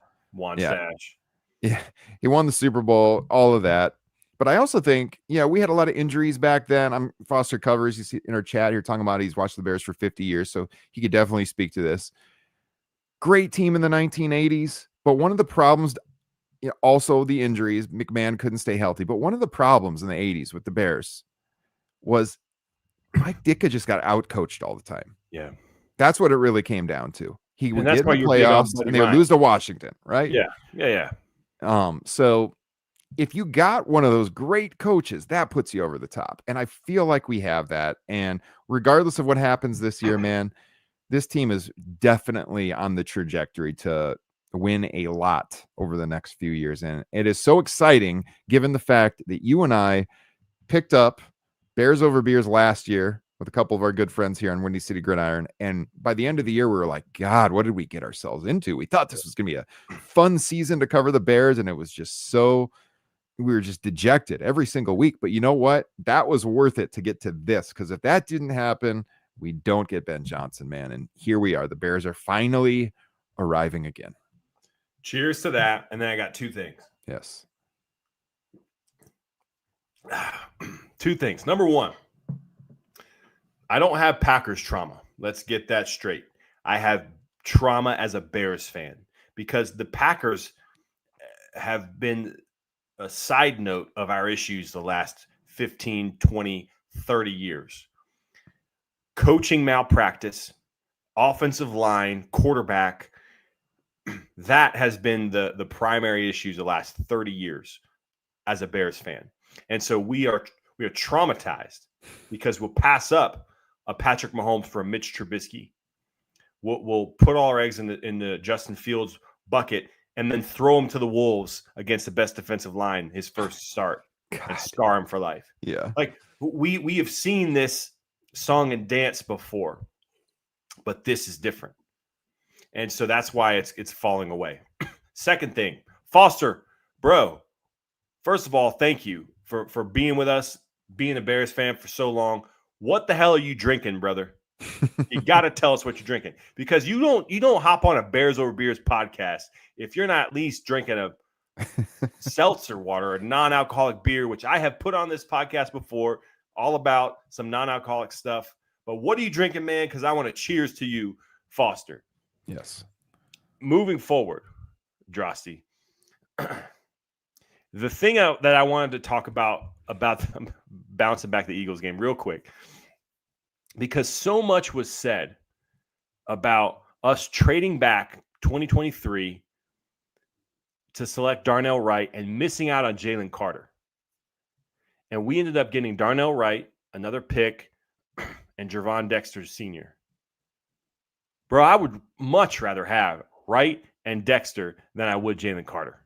[SPEAKER 2] Stash.
[SPEAKER 1] Yeah, he won the Super Bowl, all of that. But I also think, we had a lot of injuries back then. Foster Covers, you see in our chat here talking about he's watched the Bears for 50 years, so he could definitely speak to this. Great team in the 1980s, but one of the problems, also the injuries, McMahon couldn't stay healthy, but one of the problems in the 80s with the Bears was Mike Ditka just got out-coached all the time.
[SPEAKER 2] Yeah.
[SPEAKER 1] That's what it really came down to. He would get in the playoffs and they would lose to Washington, right?
[SPEAKER 2] Yeah.
[SPEAKER 1] So if you got one of those great coaches, that puts you over the top. And I feel like we have that. And regardless of what happens this year, man, this team is definitely on the trajectory to win a lot over the next few years. And it is so exciting given the fact that you and I picked up Bears Over Beers last year with a couple of our good friends here on Windy City Gridiron. And by the end of the year, we were like, God, what did we get ourselves into? We thought this was going to be a fun season to cover the Bears. And it was just we were just dejected every single week. But you know what? That was worth it to get to this. Because if that didn't happen, we don't get Ben Johnson, man. And here we are. The Bears are finally arriving again.
[SPEAKER 2] Cheers to that. And then I got 2 things.
[SPEAKER 1] Yes.
[SPEAKER 2] 2 things. Number 1, I don't have Packers trauma. Let's get that straight. I have trauma as a Bears fan because the Packers have been a side note of our issues the last 15, 20, 30 years. Coaching malpractice, offensive line, quarterback, that has been the primary issues the last 30 years as a Bears fan. And so we are traumatized because we'll pass up a Patrick Mahomes for a Mitch Trubisky. We'll put all our eggs in the Justin Fields bucket and then throw him to the Wolves against the best defensive line his first start and scar him for life.
[SPEAKER 1] Yeah.
[SPEAKER 2] We have seen this song and dance before, but this is different. And so that's why it's falling away. Second thing, Foster, bro, first of all, thank you for being with us, being a Bears fan for so long. What the hell are you drinking, brother? You got to tell us what you're drinking because you don't hop on a Bears Over Beers podcast if you're not at least drinking a seltzer water, a non-alcoholic beer, which I have put on this podcast before, all about some non-alcoholic stuff. But what are you drinking, man? Because I want to cheers to you, Foster.
[SPEAKER 1] Yes.
[SPEAKER 2] Moving forward, Drosty, the thing that I wanted to talk about bouncing back the Eagles game real quick, because so much was said about us trading back 2023 to select Darnell Wright and missing out on Jalen Carter. And we ended up getting Darnell Wright, another pick, and Gervon Dexter Sr. Bro, I would much rather have Wright and Dexter than I would Jalen Carter.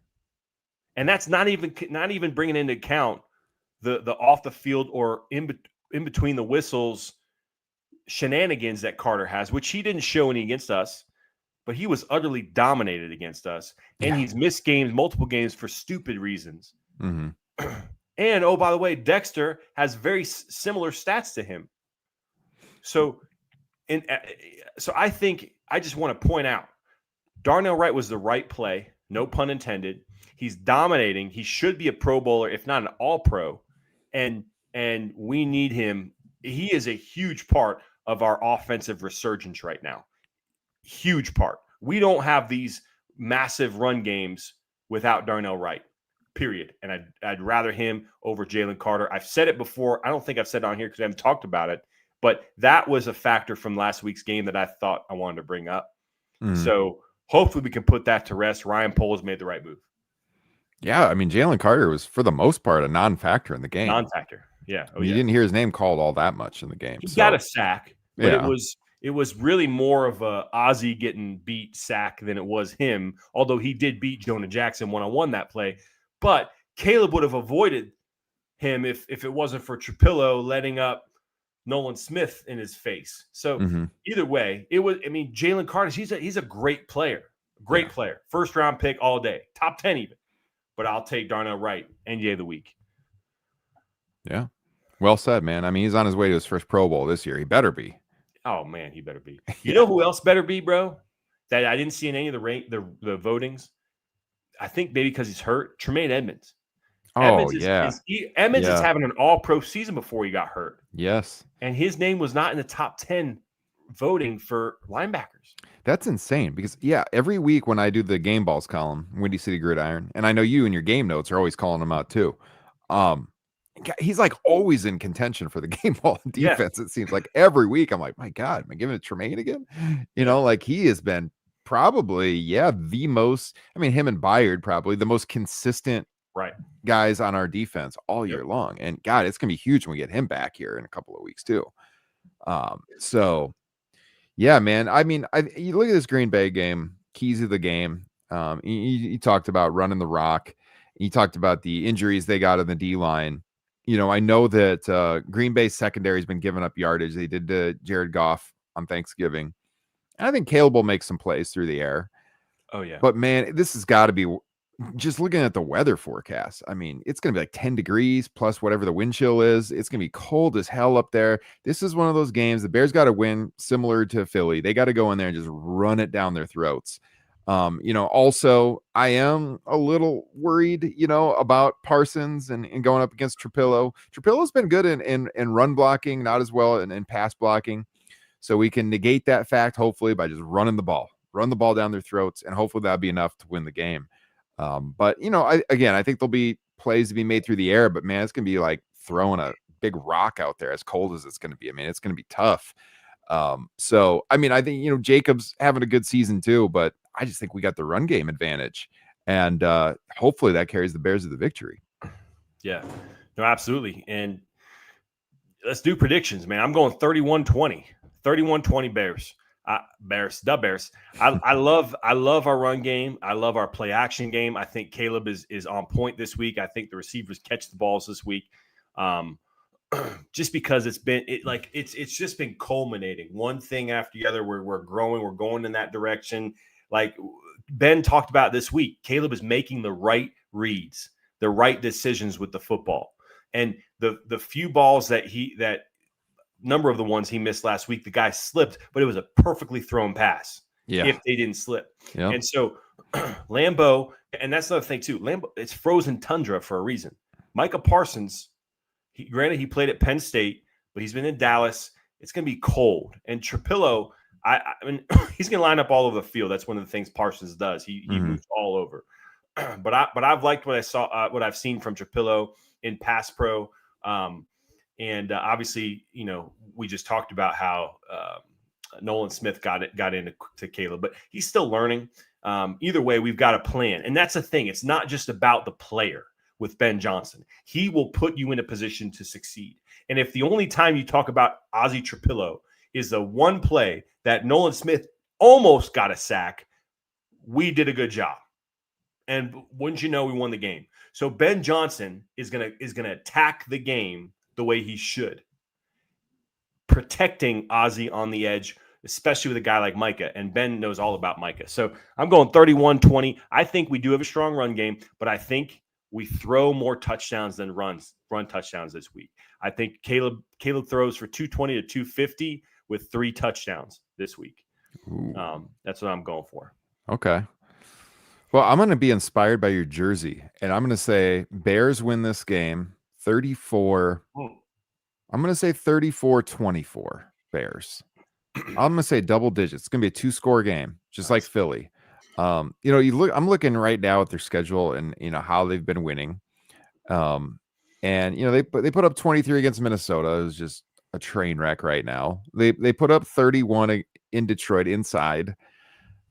[SPEAKER 2] And that's not even bringing into account the off the field or in between the whistles shenanigans that Carter has, which he didn't show any against us, but he was utterly dominated against us. And he's missed multiple games for stupid reasons.
[SPEAKER 1] Mm-hmm.
[SPEAKER 2] And, oh, by the way, Dexter has very similar stats to him. So I think I just want to point out Darnell Wright was the right play, no pun intended. He's dominating. He should be a Pro Bowler, if not an All-Pro. And we need him. He is a huge part of our offensive resurgence right now. Huge part. We don't have these massive run games without Darnell Wright, period. And I'd rather him over Jalen Carter. I've said it before. I don't think I've said it on here because I haven't talked about it. But that was a factor from last week's game that I thought I wanted to bring up. So hopefully we can put that to rest. Ryan Poles made the right move.
[SPEAKER 1] Yeah, I mean, Jalen Carter was, for the most part, a non-factor in the game.
[SPEAKER 2] Non-factor, yeah.
[SPEAKER 1] You didn't hear his name called all that much in the game.
[SPEAKER 2] He got a sack, but
[SPEAKER 1] yeah.
[SPEAKER 2] it was really more of a Ozzie getting beat sack than it was him, although he did beat Jonah Jackson one-on-one that play. But Caleb would have avoided him if it wasn't for Trapillo letting up Nolan Smith in his face. So either way, Jalen Carter, he's a great player. Great player. First round pick all day. Top 10 even. But I'll take Darnell Wright, NBA of the week.
[SPEAKER 1] Yeah. Well said, man. I mean, he's on his way to his first Pro Bowl this year. He better be.
[SPEAKER 2] Oh, man, he better be. You know who else better be, bro? That I didn't see in any of the votings? I think maybe because he's hurt. Tremaine Edmonds.
[SPEAKER 1] Edmonds
[SPEAKER 2] is having an all-pro season before he got hurt.
[SPEAKER 1] Yes.
[SPEAKER 2] And his name was not in the top 10 voting for linebackers.
[SPEAKER 1] That's insane because, every week when I do the game balls column, Windy City Gridiron, and I know you and your game notes are always calling him out too. He's like always in contention for the game ball defense. It seems like every week I'm like, my God, am I giving it to Tremaine again? You know, like he has been probably, the most, him and Byard probably the most consistent guys on our defense all year long. And God, it's going to be huge when we get him back here in a couple of weeks too. Yeah, man. You look at this Green Bay game, keys of the game. You talked about running the rock. You talked about the injuries they got in the D-line. You know, I know that Green Bay's secondary has been giving up yardage. They did to Jared Goff on Thanksgiving. And I think Caleb will make some plays through the air.
[SPEAKER 2] Oh, yeah.
[SPEAKER 1] But, man, this has got to be just looking at the weather forecast. I mean, it's going to be like 10 degrees plus whatever the wind chill is. It's going to be cold as hell up there. This is one of those games. The Bears got to win similar to Philly. They got to go in there and just run it down their throats. Also, I am a little worried, about Parsons and going up against Trapillo. Trapillo's been good in run blocking, not as well in pass blocking. So we can negate that fact, hopefully, by just run the ball down their throats, and hopefully that'll be enough to win the game. But I think there'll be plays to be made through the air, but man, it's going to be like throwing a big rock out there as cold as it's going to be. It's going to be tough. I think, Jacobs having a good season too, but I just think we got the run game advantage, and hopefully that carries the Bears to the victory. Yeah,
[SPEAKER 2] no, absolutely. And let's do predictions, man. I'm going 31-20 Bears. Bears. I love our run game. I love our play action game. I think Caleb is on point this week. I think the receivers catch the balls this week. Just because it's just been culminating one thing after the other. We're growing. We're going in that direction. Like Ben talked about this week, Caleb is making the right reads, the right decisions with the football, and the few balls that number of the ones he missed last week, the guy slipped, but it was a perfectly thrown pass.
[SPEAKER 1] Yeah.
[SPEAKER 2] If they didn't slip. Yeah. And so Lambeau, and that's another thing too. Lambeau, it's frozen tundra for a reason. Micah Parsons, granted he played at Penn State, but he's been in Dallas. It's going to be cold. And Trapillo, he's going to line up all over the field. That's one of the things Parsons does. He moves all over. But I've liked what I saw, what I've seen from Trapillo in pass pro. And obviously, we just talked about how Nolan Smith got into Caleb, but he's still learning. Either way, we've got a plan. And that's the thing. It's not just about the player with Ben Johnson. He will put you in a position to succeed. And if the only time you talk about Ozzie Trapillo is the one play that Nolan Smith almost got a sack, we did a good job. And wouldn't you know, we won the game. So Ben Johnson is gonna attack the game the way he should, protecting Ozzie on the edge, especially with a guy like Micah. And Ben knows all about Micah. So I'm going 31-20. I think we do have a strong run game, but I think we throw more touchdowns than run touchdowns this week. I think Caleb throws for 220 to 250 with 3 touchdowns this week. That's what I'm going for.
[SPEAKER 1] Okay. Well, I'm going to be inspired by your jersey, and I'm going to say Bears win this game 34. I'm going to say 34-24 Bears. I'm going to say double digits. It's going to be a 2-score game, just like Philly. I'm looking right now at their schedule and how they've been winning. And they put up 23 against Minnesota. It was just a train wreck right now. They put up 31 in Detroit inside.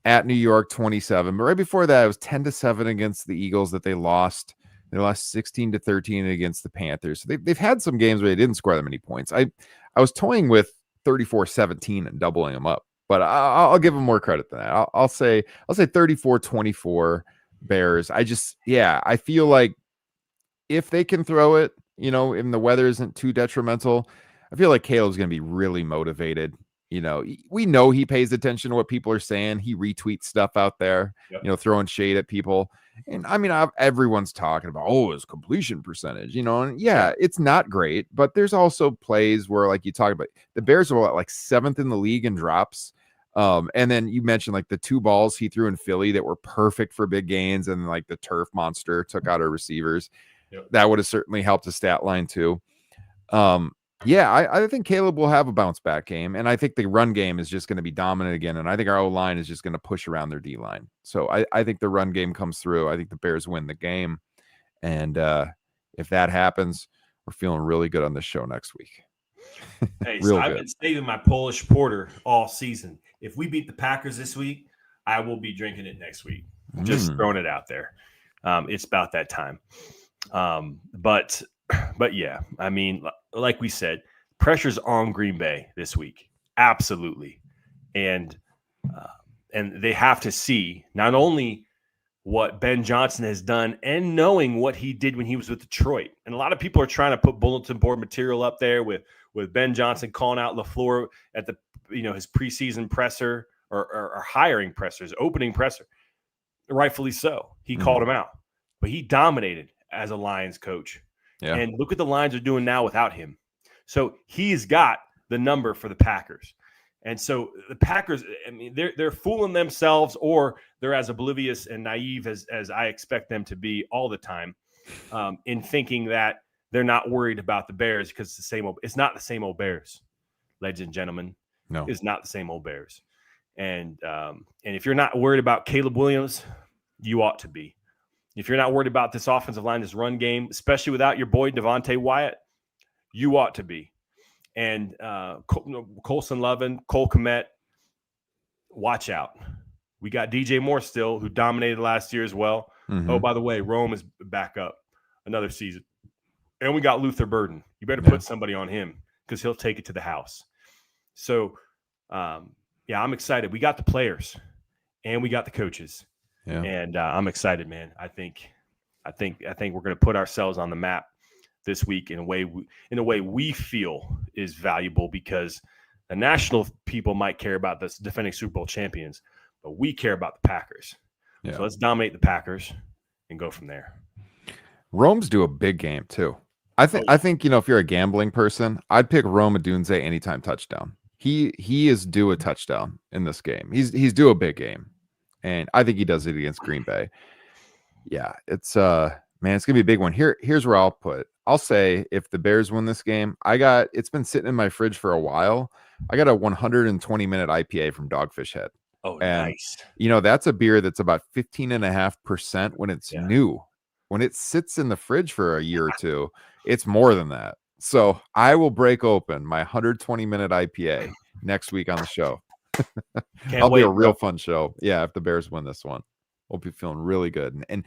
[SPEAKER 1] At New York 27, but right before that it was 10-7 against the Eagles that they lost. They lost 16-13 against the Panthers. So they've had some games where they didn't score that many points. I was toying with 34-17 and doubling them up, but I'll give them more credit than that. I'll say 34-24 Bears. I feel like if they can throw it, and the weather isn't too detrimental, I feel like Caleb's going to be really motivated. We know he pays attention to what people are saying. He retweets stuff out there, throwing shade at people. And I mean, everyone's talking about, his completion percentage, and it's not great, but there's also plays where, like you talk about, the Bears are like 7th in the league in drops. And then you mentioned like the 2 balls he threw in Philly that were perfect for big gains. And like the turf monster took out our receivers. That would have certainly helped the stat line too. I think Caleb will have a bounce back game, and I think the run game is just going to be dominant again, and I think our O-line is just going to push around their D-line. So I think the run game comes through. I think the Bears win the game, and if that happens, we're feeling really good on this show next week.
[SPEAKER 2] Hey, so I've been saving my Polish Porter all season. If we beat the Packers this week, I will be drinking it next week. Just throwing it out there. It's about that time. But yeah, I mean, like we said, pressure's on Green Bay this week. Absolutely. And they have to see not only what Ben Johnson has done and knowing what he did when he was with Detroit. And a lot of people are trying to put bulletin board material up there with Ben Johnson calling out LaFleur at the, his preseason presser or hiring pressers, opening presser. Rightfully so. He called him out, but he dominated as a Lions coach. Yeah. And look what the Lions are doing now without him. So he's got the number for the Packers. And so the Packers, I mean, they're fooling themselves, or they're as oblivious and naive as I expect them to be all the time, in thinking that they're not worried about the Bears because it's the same old. It's not the same old Bears, ladies and gentlemen. No, it's not the same old Bears. And if you're not worried about Caleb Williams, you ought to be. If you're not worried about this offensive line, this run game, especially without your boy Devontae Wyatt, you ought to be. And Colson Lovin, Cole Kmet, watch out. We got DJ Moore still, who dominated last year as well. Oh, by the way, Rome is back up another season. And we got Luther Burden. You better put somebody on him because he'll take it to the house. So, I'm excited. We got the players and we got the coaches. Yeah. And I'm excited, man. I think we're going to put ourselves on the map this week in a way we feel is valuable, because the national people might care about the defending Super Bowl champions, but we care about the Packers. Yeah. So let's dominate the Packers and go from there.
[SPEAKER 1] Rome's do a big game too. I think if you're a gambling person, I'd pick Rome Odunze anytime touchdown. He is due a touchdown in this game. He's due a big game. And I think he does it against Green Bay. Yeah, it's it's gonna be a big one. Here's where I'll put. I'll say if the Bears win this game, it's been sitting in my fridge for a while. I got a 120-minute IPA from Dogfish Head.
[SPEAKER 2] Oh, and, nice.
[SPEAKER 1] That's a beer that's about 15.5% when it's new. When it sits in the fridge for a year or two, it's more than that. So I will break open my 120-minute IPA next week on the show. It'll be a real fun show. Yeah, if the Bears win this one, we'll be feeling really good. And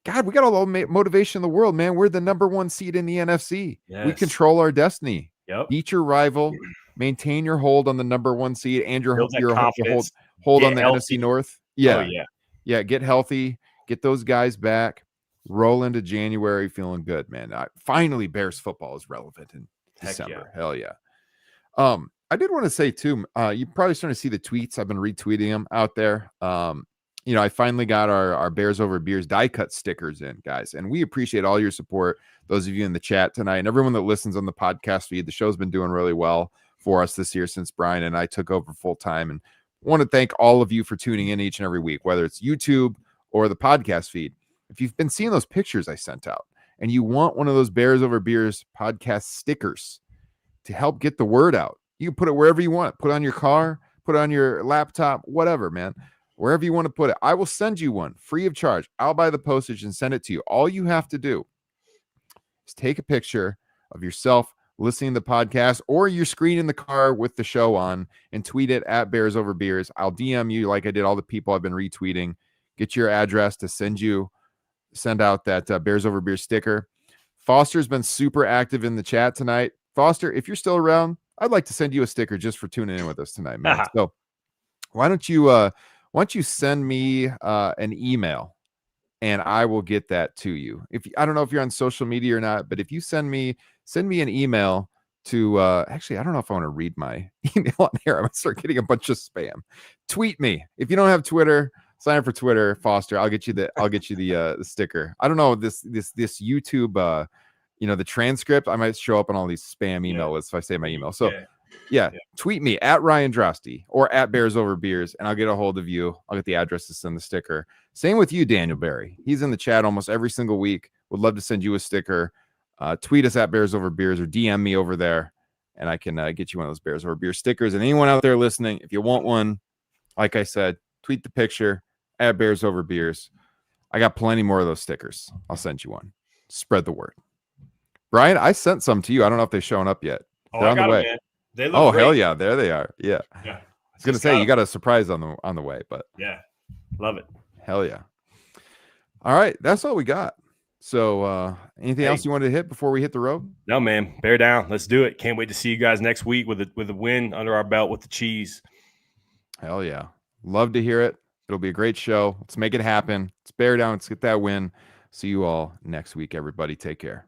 [SPEAKER 1] God, we got all the motivation in the world, man. We're the number 1 seed in the NFC. Yes. We control our destiny.
[SPEAKER 2] Yep.
[SPEAKER 1] Beat your rival, maintain your hold on the number 1 seed and your hold on the NFC North. Yeah.
[SPEAKER 2] Oh, yeah.
[SPEAKER 1] Yeah. Get healthy, Get those guys back. Roll into January feeling good, man. Finally, Bears football is relevant in December. Hell yeah. I did want to say too, you probably starting to see the tweets. I've been retweeting them out there. I finally got our Bears Over Beers die cut stickers in, guys, and we appreciate all your support. Those of you in the chat tonight and everyone that listens on the podcast feed. The show's been doing really well for us this year since Brian and I took over full time, and want to thank all of you for tuning in each and every week, whether it's YouTube or the podcast feed. If you've been seeing those pictures I sent out and you want one of those Bears Over Beers podcast stickers to help get the word out, you can put it wherever you want. Put it on your car, put it on your laptop, whatever, man. Wherever you want to put it. I will send you one free of charge. I'll buy the postage and send it to you. All you have to do is take a picture of yourself listening to the podcast or your screen in the car with the show on and tweet it at Bears Over Beers. I'll DM you like I did all the people I've been retweeting. Get your address to send out that Bears Over Beers sticker. Foster's been super active in the chat tonight. Foster, if you're still around, I'd like to send you a sticker just for tuning in with us tonight, man. So why don't you send me an email and I will get that to you. I don't know if you're on social media or not, but if you send me an email to actually, I don't know if I want to read my email on here. I'm gonna start getting a bunch of spam. Tweet me. If you don't have Twitter, sign up for Twitter, Foster. I'll get you the sticker. I don't know this YouTube the transcript. I might show up on all these spam email lists if I say my email. So yeah, tweet me at Ryan Drosty or at Bears Over Beers, and I'll get a hold of you. I'll get the address to send the sticker. Same with you, Daniel Barry. He's in the chat almost every single week. Would love to send you a sticker. Tweet us at Bears Over Beers or DM me over there, and I can get you one of those Bears Over Beers stickers. And anyone out there listening, if you want one, like I said, tweet the picture at Bears Over Beers. I got plenty more of those stickers. I'll send you one. Spread the word. Brian, I sent some to you. I don't know if they've shown up yet. They're on the way.
[SPEAKER 2] Them, they look great.
[SPEAKER 1] Hell yeah, there they are. Yeah. I was gonna say you got a surprise on the way, but
[SPEAKER 2] yeah, love it.
[SPEAKER 1] Hell yeah. All right, that's all we got. So anything else you wanted to hit before we hit the road?
[SPEAKER 2] No, man. Bear down. Let's do it. Can't wait to see you guys next week with a win under our belt with the cheese.
[SPEAKER 1] Hell yeah. Love to hear it. It'll be a great show. Let's make it happen. Let's bear down. Let's get that win. See you all next week, everybody. Take care.